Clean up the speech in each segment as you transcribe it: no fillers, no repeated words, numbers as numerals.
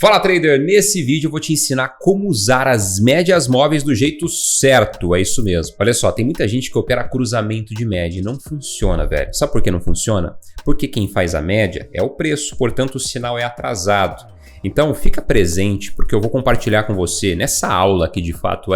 Fala trader, nesse vídeo eu vou te ensinar como usar as médias móveis do jeito certo, é isso mesmo. Olha só, tem muita gente que opera cruzamento de média e não funciona, velho. Sabe por que não funciona? Porque quem faz a média é o preço, portanto o sinal é atrasado. Então fica presente porque eu vou compartilhar com você nessa aula que de fato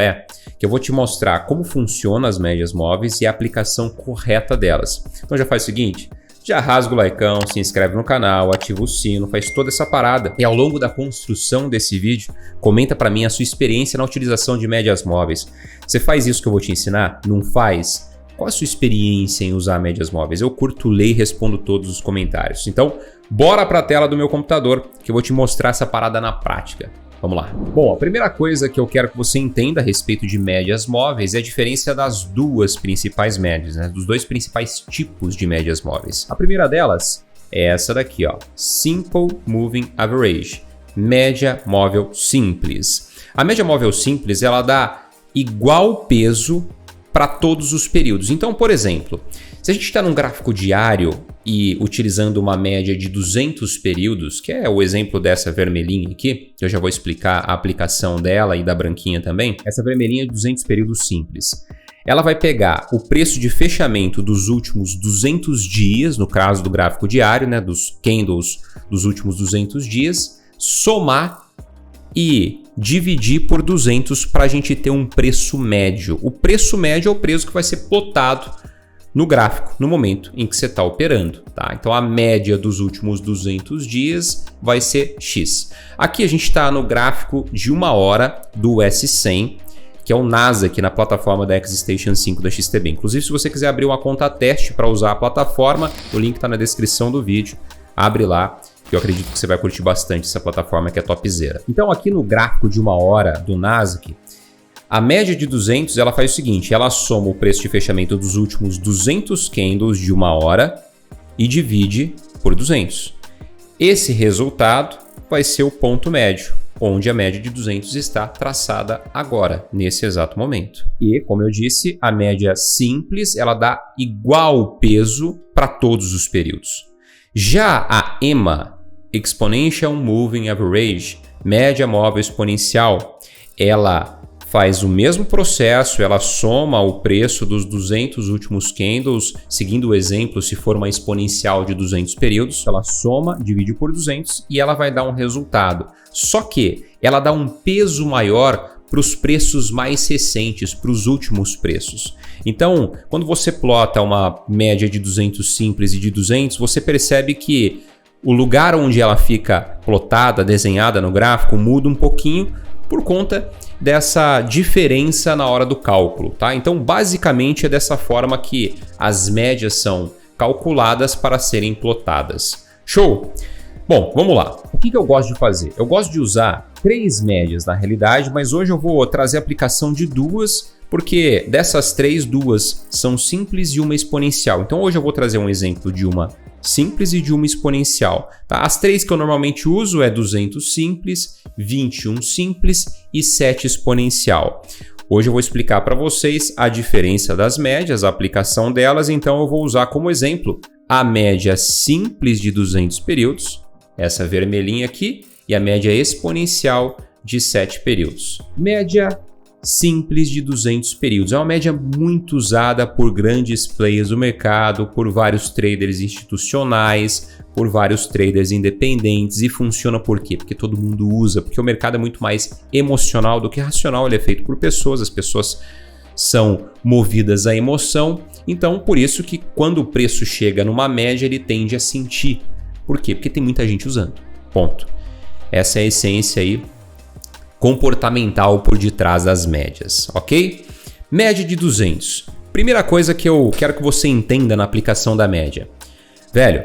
que eu vou te mostrar como funcionam as médias móveis e a aplicação correta delas. Então já faz o seguinte, já rasga o likeão, se inscreve no canal, ativa o sino, faz toda essa parada. E ao longo da construção desse vídeo, comenta para mim a sua experiência na utilização de médias móveis. Você faz isso que eu vou te ensinar? Não faz? Qual a sua experiência em usar médias móveis? Eu curto, leio e respondo todos os comentários. Então, bora para a tela do meu computador que eu vou te mostrar essa parada na prática. Vamos lá. Bom, a primeira coisa que eu quero que você entenda a respeito de médias móveis é a diferença das duas principais médias, né? Dos dois principais tipos de médias móveis. A primeira delas é essa daqui, ó, Simple Moving Average, média móvel simples. A média móvel simples, ela dá igual peso para todos os períodos. Então, por exemplo, se a gente está num gráfico diário e utilizando uma média de 200 períodos, que é o exemplo dessa vermelhinha aqui, que eu já vou explicar a aplicação dela e da branquinha também, essa vermelhinha é 200 períodos simples. Ela vai pegar o preço de fechamento dos últimos 200 dias, no caso do gráfico diário, né, dos candles dos últimos 200 dias, somar e dividir por 200 para a gente ter um preço médio. O preço médio é o preço que vai ser plotado no gráfico, no momento em que você está operando, tá? Então a média dos últimos 200 dias vai ser X. Aqui a gente está no gráfico de 1 hora do S100, que é o Nasdaq na plataforma da Xstation 5 da XTB. Inclusive, se você quiser abrir uma conta teste para usar a plataforma, o link está na descrição do vídeo. Abre lá, que eu acredito que você vai curtir bastante essa plataforma que é topzera. Então aqui no gráfico de 1 hora do Nasdaq, a média de 200 ela faz o seguinte, ela soma o preço de fechamento dos últimos 200 candles de 1 hora e divide por 200. Esse resultado vai ser o ponto médio, onde a média de 200 está traçada agora, nesse exato momento. E, como eu disse, a média simples ela dá igual peso para todos os períodos. Já a EMA, Exponential Moving Average, média móvel exponencial, ela faz o mesmo processo, ela soma o preço dos 200 últimos candles, seguindo o exemplo, se for uma exponencial de 200 períodos, ela soma, divide por 200 e ela vai dar um resultado. Só que ela dá um peso maior para os preços mais recentes, para os últimos preços. Então, quando você plota uma média de 200 simples e de 200, você percebe que o lugar onde ela fica plotada, desenhada no gráfico, muda um pouquinho por conta dessa diferença na hora do cálculo, tá? Então, basicamente é dessa forma que as médias são calculadas para serem plotadas. Show? Bom, vamos lá. O que eu gosto de fazer? Eu gosto de usar 3 médias na realidade, mas hoje eu vou trazer a aplicação de 2, porque dessas 3, 2 são simples e uma exponencial. Então hoje eu vou trazer um exemplo de uma simples e de uma exponencial. Tá? As 3 que eu normalmente uso é 200 simples, 21 simples e 7 exponencial. Hoje eu vou explicar para vocês a diferença das médias, a aplicação delas, então eu vou usar como exemplo a média simples de 200 períodos, essa vermelhinha aqui, e a média exponencial de 7 períodos. Média simples de 200 períodos. É uma média muito usada por grandes players do mercado, por vários traders institucionais, por vários traders independentes. E funciona por quê? Porque todo mundo usa, porque o mercado é muito mais emocional do que racional. Ele é feito por pessoas, as pessoas são movidas à emoção. Então, por isso que quando o preço chega numa média, ele tende a sentir. Por quê? Porque tem muita gente usando. Ponto. Essa é a essência aí comportamental por detrás das médias, ok? Média de 200. Primeira coisa que eu quero que você entenda na aplicação da média. Velho,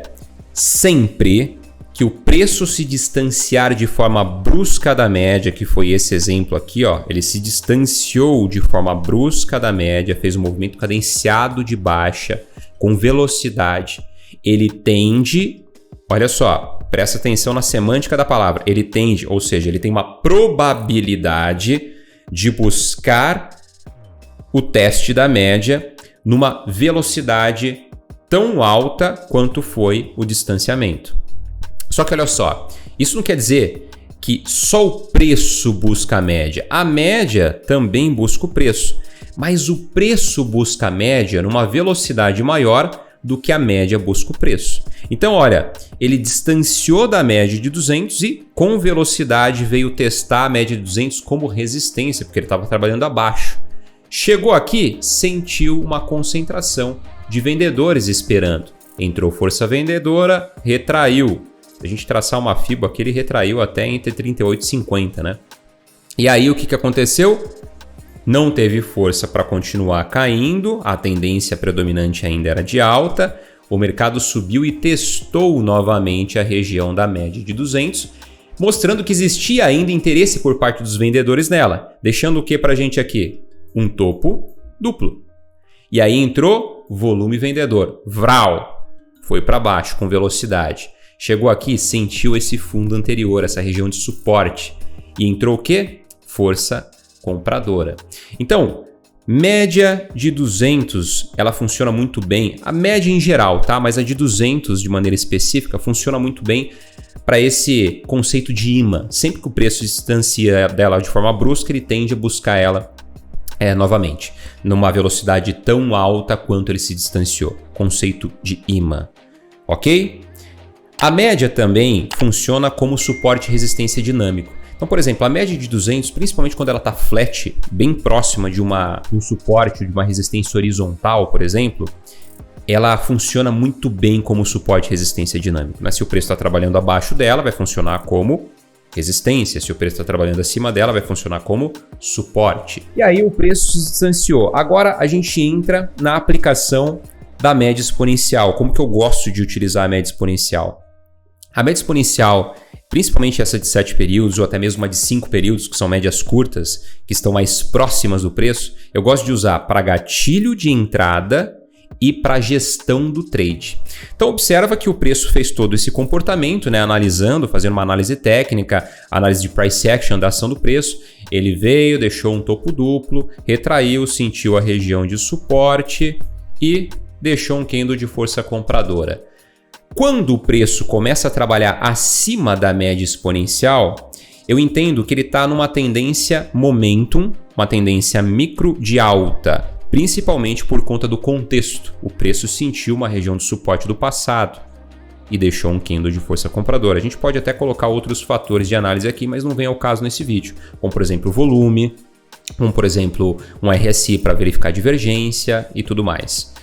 sempre que o preço se distanciar de forma brusca da média, que foi esse exemplo aqui, ó, ele se distanciou de forma brusca da média, fez um movimento cadenciado de baixa, com velocidade, ele tende, olha só, presta atenção na semântica da palavra. Ele tende, ou seja, ele tem uma probabilidade de buscar o teste da média numa velocidade tão alta quanto foi o distanciamento. Só que olha só, isso não quer dizer que só o preço busca a média. A média também busca o preço, mas o preço busca a média numa velocidade maior do que a média busca o preço. Então, olha, ele distanciou da média de 200 e com velocidade veio testar a média de 200 como resistência, porque ele estava trabalhando abaixo. Chegou aqui, sentiu uma concentração de vendedores esperando. Entrou força vendedora, retraiu. Se a gente traçar uma FIBO aqui, ele retraiu até entre 38 e 50, né? E aí o que aconteceu? Não teve força para continuar caindo, a tendência predominante ainda era de alta, o mercado subiu e testou novamente a região da média de 200, mostrando que existia ainda interesse por parte dos vendedores nela, deixando o que para a gente aqui? Um topo duplo. E aí entrou volume vendedor, vral, foi para baixo com velocidade. Chegou aqui, sentiu esse fundo anterior, essa região de suporte. E entrou o quê? Força compradora. Então, média de 200, ela funciona muito bem. A média em geral, tá? Mas a de 200, de maneira específica, funciona muito bem para esse conceito de imã. Sempre que o preço se distancia dela de forma brusca, ele tende a buscar ela novamente, numa velocidade tão alta quanto ele se distanciou. Conceito de imã. Ok? A média também funciona como suporte e resistência dinâmico. Então, por exemplo, a média de 200, principalmente quando ela está flat, bem próxima de um suporte, de uma resistência horizontal, por exemplo, ela funciona muito bem como suporte e resistência dinâmico. Né? Se o preço está trabalhando abaixo dela, vai funcionar como resistência. Se o preço está trabalhando acima dela, vai funcionar como suporte. E aí o preço se distanciou. Agora a gente entra na aplicação da média exponencial. Como que eu gosto de utilizar a média exponencial? A média exponencial, principalmente essa de 7 períodos ou até mesmo uma de 5 períodos, que são médias curtas, que estão mais próximas do preço, eu gosto de usar para gatilho de entrada e para gestão do trade. Então observa que o preço fez todo esse comportamento, né, analisando, fazendo uma análise técnica, análise de price action da ação do preço. Ele veio, deixou um topo duplo, retraiu, sentiu a região de suporte e deixou um candle de força compradora. Quando o preço começa a trabalhar acima da média exponencial, eu entendo que ele está numa tendência momentum, uma tendência micro de alta, principalmente por conta do contexto. O preço sentiu uma região de suporte do passado e deixou um candle de força compradora. A gente pode até colocar outros fatores de análise aqui, mas não vem ao caso nesse vídeo, como por exemplo o volume, como por exemplo um RSI para verificar divergência e tudo mais.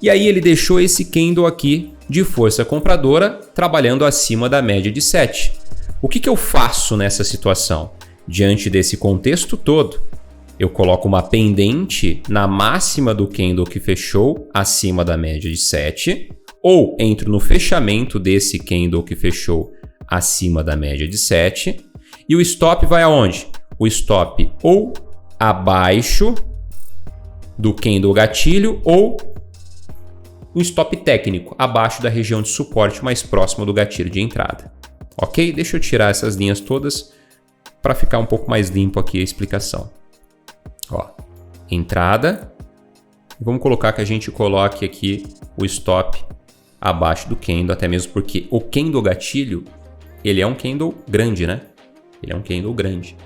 E aí ele deixou esse candle aqui de força compradora trabalhando acima da média de 7. O que eu faço nessa situação? Diante desse contexto todo, eu coloco uma pendente na máxima do candle que fechou acima da média de 7, ou entro no fechamento desse candle que fechou acima da média de 7, e o stop vai aonde? O stop ou abaixo do candle gatilho ou um stop técnico abaixo da região de suporte mais próxima do gatilho de entrada. Ok? Deixa eu tirar essas linhas todas para ficar um pouco mais limpo aqui a explicação. Ó, entrada. Vamos colocar que a gente coloque aqui o stop abaixo do candle, até mesmo porque o candle gatilho, ele é um candle grande, né? Ele é um candle grande.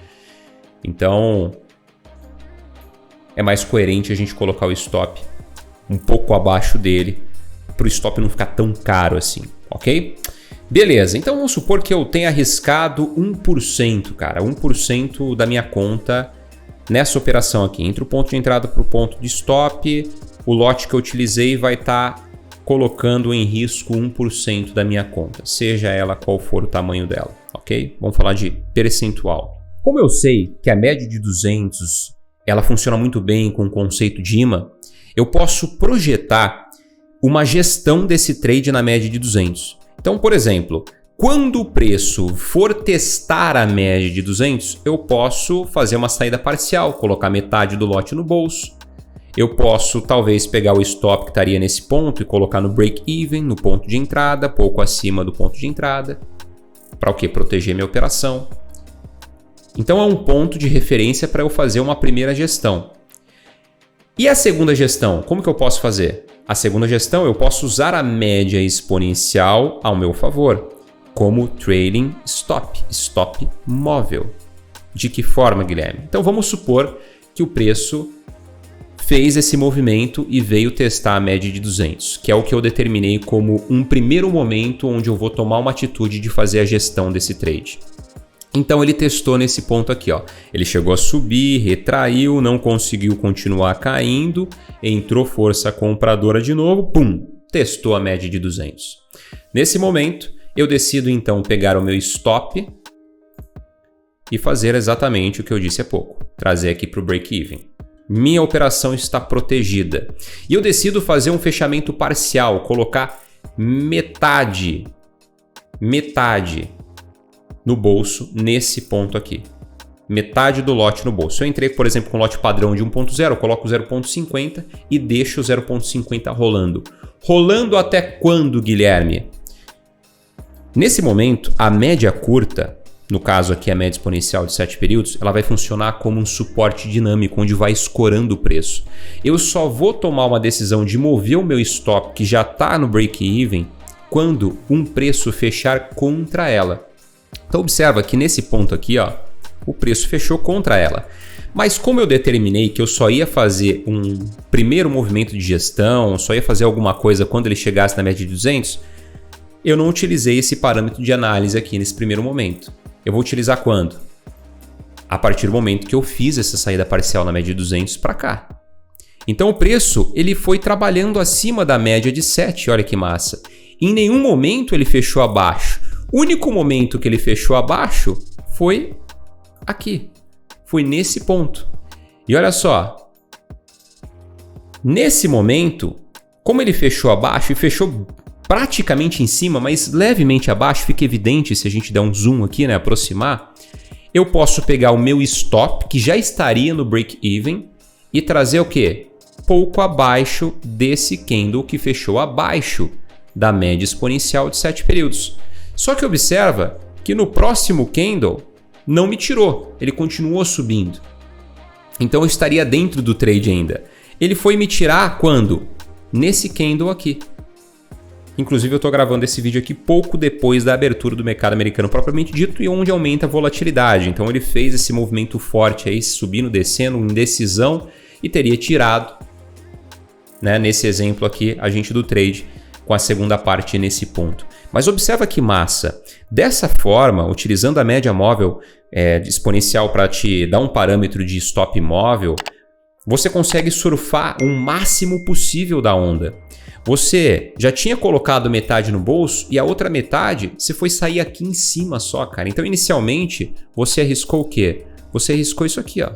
Então, é mais coerente a gente colocar o stop um pouco abaixo dele, para o stop não ficar tão caro assim, ok? Beleza, então vamos supor que eu tenha arriscado 1%, cara, 1% da minha conta nessa operação aqui, entre o ponto de entrada para o ponto de stop, o lote que eu utilizei vai estar colocando em risco 1% da minha conta, seja ela qual for o tamanho dela, ok? Vamos falar de percentual. Como eu sei que a média de 200 ela funciona muito bem com o conceito de imã, eu posso projetar uma gestão desse trade na média de 200. Então, por exemplo, quando o preço for testar a média de 200, eu posso fazer uma saída parcial, colocar metade do lote no bolso. Eu posso talvez pegar o stop que estaria nesse ponto e colocar no break-even, no ponto de entrada, pouco acima do ponto de entrada. Para o quê? Proteger minha operação. Então é um ponto de referência para eu fazer uma primeira gestão. E a segunda gestão, como que eu posso fazer? A segunda gestão eu posso usar a média exponencial ao meu favor. como trailing stop, stop móvel. De que forma, Guilherme? Então vamos supor que o preço fez esse movimento e veio testar a média de 200, que é o que eu determinei como um primeiro momento onde eu vou tomar uma atitude de fazer a gestão desse trade. Então ele testou nesse ponto aqui, ó. Ele chegou a subir, retraiu, não conseguiu continuar caindo, entrou força compradora de novo, pum, testou a média de 200. Nesse momento, eu decido então pegar o meu stop e fazer exatamente o que eu disse há pouco, trazer aqui para o break-even. Minha operação está protegida. E eu decido fazer um fechamento parcial, colocar metade no bolso nesse ponto aqui. Metade do lote no bolso. Se eu entrei, por exemplo, com um lote padrão de 1.0, eu coloco 0.50 e deixo o 0.50 rolando. Rolando até quando, Guilherme? Nesse momento, a média curta, no caso aqui a média exponencial de 7 períodos, ela vai funcionar como um suporte dinâmico, onde vai escorando o preço. Eu só vou tomar uma decisão de mover o meu stop, que já está no break-even, quando um preço fechar contra ela. Então observa que nesse ponto aqui, ó, o preço fechou contra ela. Mas como eu determinei que eu só ia fazer um primeiro movimento de gestão, só ia fazer alguma coisa quando ele chegasse na média de 200, eu não utilizei esse parâmetro de análise aqui nesse primeiro momento. Eu vou utilizar quando? A partir do momento que eu fiz essa saída parcial na média de 200 para cá. Então o preço ele foi trabalhando acima da média de 7, olha que massa. Em nenhum momento ele fechou abaixo. O único momento que ele fechou abaixo foi aqui. Foi nesse ponto. E olha só. Nesse momento, como ele fechou abaixo e fechou praticamente em cima, mas levemente abaixo, fica evidente se a gente der um zoom aqui, né, aproximar, eu posso pegar o meu stop, que já estaria no break-even, e trazer o quê? Pouco abaixo desse candle que fechou abaixo da média exponencial de 7 períodos. Só que observa que no próximo candle não me tirou, ele continuou subindo. Então eu estaria dentro do trade ainda. Ele foi me tirar quando? Nesse candle aqui. Inclusive eu estou gravando esse vídeo aqui pouco depois da abertura do mercado americano propriamente dito e onde aumenta a volatilidade. Então ele fez esse movimento forte aí, subindo, descendo, indecisão e teria tirado, né, nesse exemplo aqui, a gente do trade com a segunda parte nesse ponto. Mas observa que massa. Dessa forma, utilizando a média móvel exponencial para te dar um parâmetro de stop móvel, você consegue surfar o máximo possível da onda. Você já tinha colocado metade no bolso e a outra metade você foi sair aqui em cima só, cara. Então, inicialmente, você arriscou o quê? Você arriscou isso aqui, ó.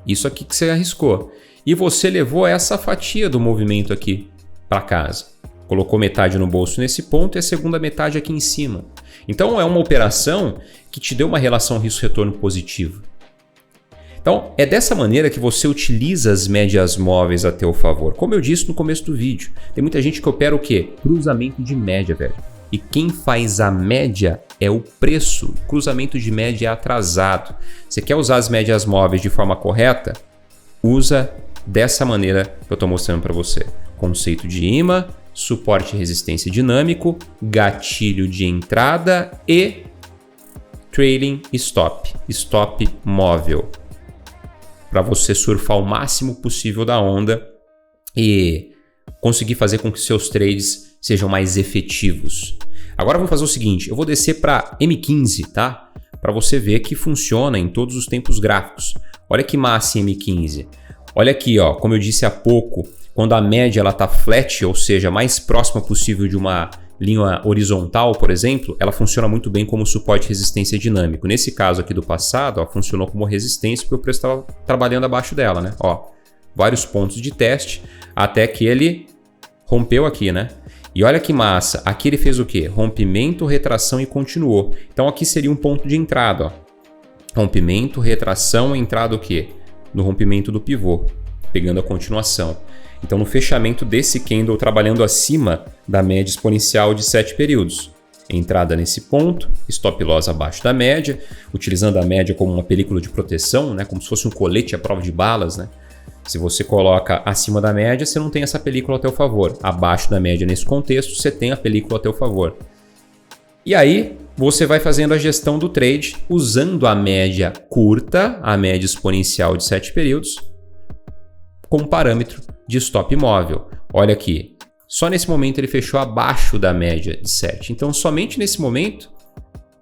Isso aqui que você arriscou. E você levou essa fatia do movimento aqui para casa. Colocou metade no bolso nesse ponto e a segunda metade aqui em cima. Então, é uma operação que te deu uma relação risco-retorno positiva. Então, é dessa maneira que você utiliza as médias móveis a teu favor. Como eu disse no começo do vídeo, tem muita gente que opera o quê? Cruzamento de média, velho. E quem faz a média é o preço. Cruzamento de média é atrasado. Você quer usar as médias móveis de forma correta? Usa dessa maneira que eu estou mostrando para você. Conceito de imã, suporte e resistência dinâmico, gatilho de entrada e trailing stop. Stop móvel. Para você surfar o máximo possível da onda e conseguir fazer com que seus trades sejam mais efetivos. Agora vamos fazer o seguinte, eu vou descer para M15, tá? Para você ver que funciona em todos os tempos gráficos. Olha que massa em M15. Olha aqui, ó, como eu disse há pouco, quando a média ela tá flat, ou seja, mais próxima possível de uma linha horizontal, por exemplo, ela funciona muito bem como suporte e resistência dinâmico. Nesse caso aqui do passado, ó, funcionou como resistência porque o preço estava trabalhando abaixo dela, né? Ó, vários pontos de teste até que ele rompeu aqui, né? E olha que massa, aqui ele fez o quê? Rompimento, retração e continuou. Então aqui seria um ponto de entrada, ó. Rompimento, retração, entrada o quê? No rompimento do pivô, pegando a continuação. Então, no fechamento desse candle, trabalhando acima da média exponencial de 7 períodos. Entrada nesse ponto, stop loss abaixo da média, utilizando a média como uma película de proteção, né? Como se fosse um colete à prova de balas, né? Se você coloca acima da média, você não tem essa película a teu favor. Abaixo da média nesse contexto, você tem a película a teu favor. E aí você vai fazendo a gestão do trade usando a média curta, a média exponencial de 7 períodos, como parâmetro de stop móvel. Olha aqui, só nesse momento ele fechou abaixo da média de 7. Então somente nesse momento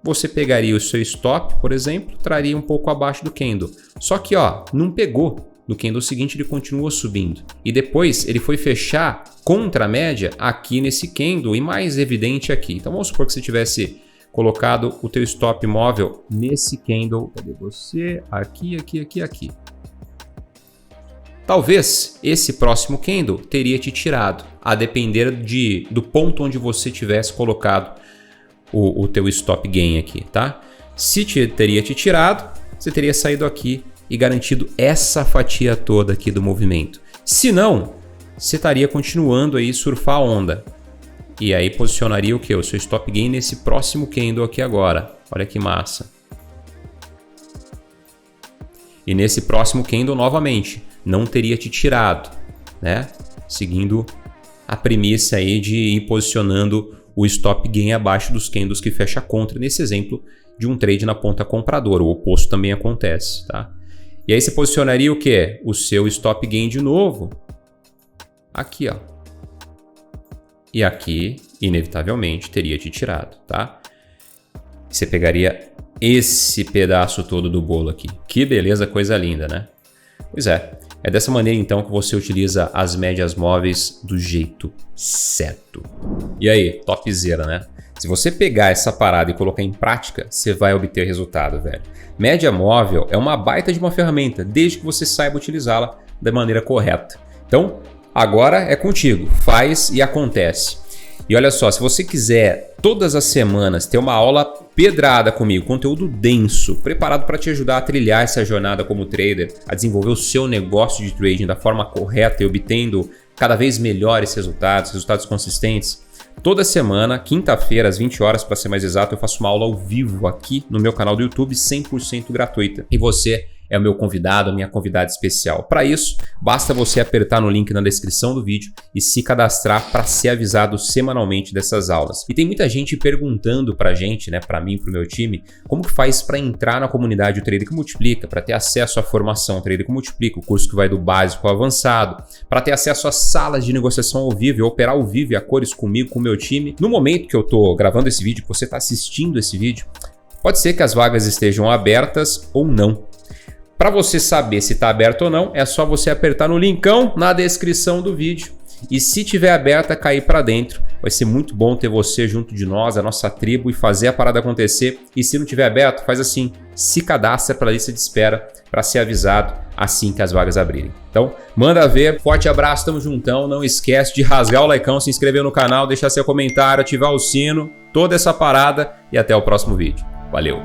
você pegaria o seu stop, por exemplo, traria um pouco abaixo do candle. Só que ó, não pegou. No candle seguinte ele continuou subindo. E depois ele foi fechar contra a média aqui nesse candle e mais evidente aqui. Então vamos supor que você tivesse colocado o teu stop móvel nesse candle. Cadê você? Aqui, aqui, aqui, aqui. Talvez esse próximo candle teria te tirado, a depender do ponto onde você tivesse colocado o teu stop gain aqui, tá? Se teria te tirado, você teria saído aqui e garantido essa fatia toda aqui do movimento. Se não, você estaria continuando aí surfar a onda. E aí posicionaria o quê? O seu stop gain nesse próximo candle aqui agora. Olha que massa. E nesse próximo candle novamente, não teria te tirado, né? Seguindo a premissa aí de ir posicionando o stop gain abaixo dos candles que fecha contra, nesse exemplo de um trade na ponta compradora. O oposto também acontece, tá? E aí você posicionaria o quê? O seu stop gain de novo aqui, ó. E aqui, inevitavelmente, teria te tirado, tá? Você pegaria esse pedaço todo do bolo aqui. Que beleza, coisa linda, né? Pois é. É dessa maneira, então, que você utiliza as médias móveis do jeito certo. E aí, topzera, né? Se você pegar essa parada e colocar em prática, você vai obter resultado, velho. Média móvel é uma baita de uma ferramenta, desde que você saiba utilizá-la da maneira correta. Então, agora é contigo. Faz e acontece. E olha só, se você quiser todas as semanas ter uma aula pedrada comigo, conteúdo denso, preparado para te ajudar a trilhar essa jornada como trader, a desenvolver o seu negócio de trading da forma correta e obtendo cada vez melhores resultados consistentes, toda semana, quinta-feira, às 20 horas para ser mais exato, eu faço uma aula ao vivo aqui no meu canal do YouTube, 100% gratuita. E você é o meu convidado, a minha convidada especial. Para isso, basta você apertar no link na descrição do vídeo e se cadastrar para ser avisado semanalmente dessas aulas. E tem muita gente perguntando para a gente, né, para mim, para o meu time, como que faz para entrar na comunidade o Trader que Multiplica, para ter acesso à formação Trader que Multiplica, o curso que vai do básico ao avançado, para ter acesso às salas de negociação ao vivo e operar ao vivo e a cores comigo, com o meu time. No momento que eu estou gravando esse vídeo, que você está assistindo esse vídeo, pode ser que as vagas estejam abertas ou não. Para você saber se está aberto ou não, é só você apertar no linkão na descrição do vídeo. E se tiver aberta, cair para dentro. Vai ser muito bom ter você junto de nós, a nossa tribo, e fazer a parada acontecer. E se não tiver aberto, faz assim, se cadastra para a lista de espera para ser avisado assim que as vagas abrirem. Então, manda ver. Forte abraço, tamo juntão. Não esquece de rasgar o likeão, se inscrever no canal, deixar seu comentário, ativar o sino, toda essa parada e até o próximo vídeo. Valeu!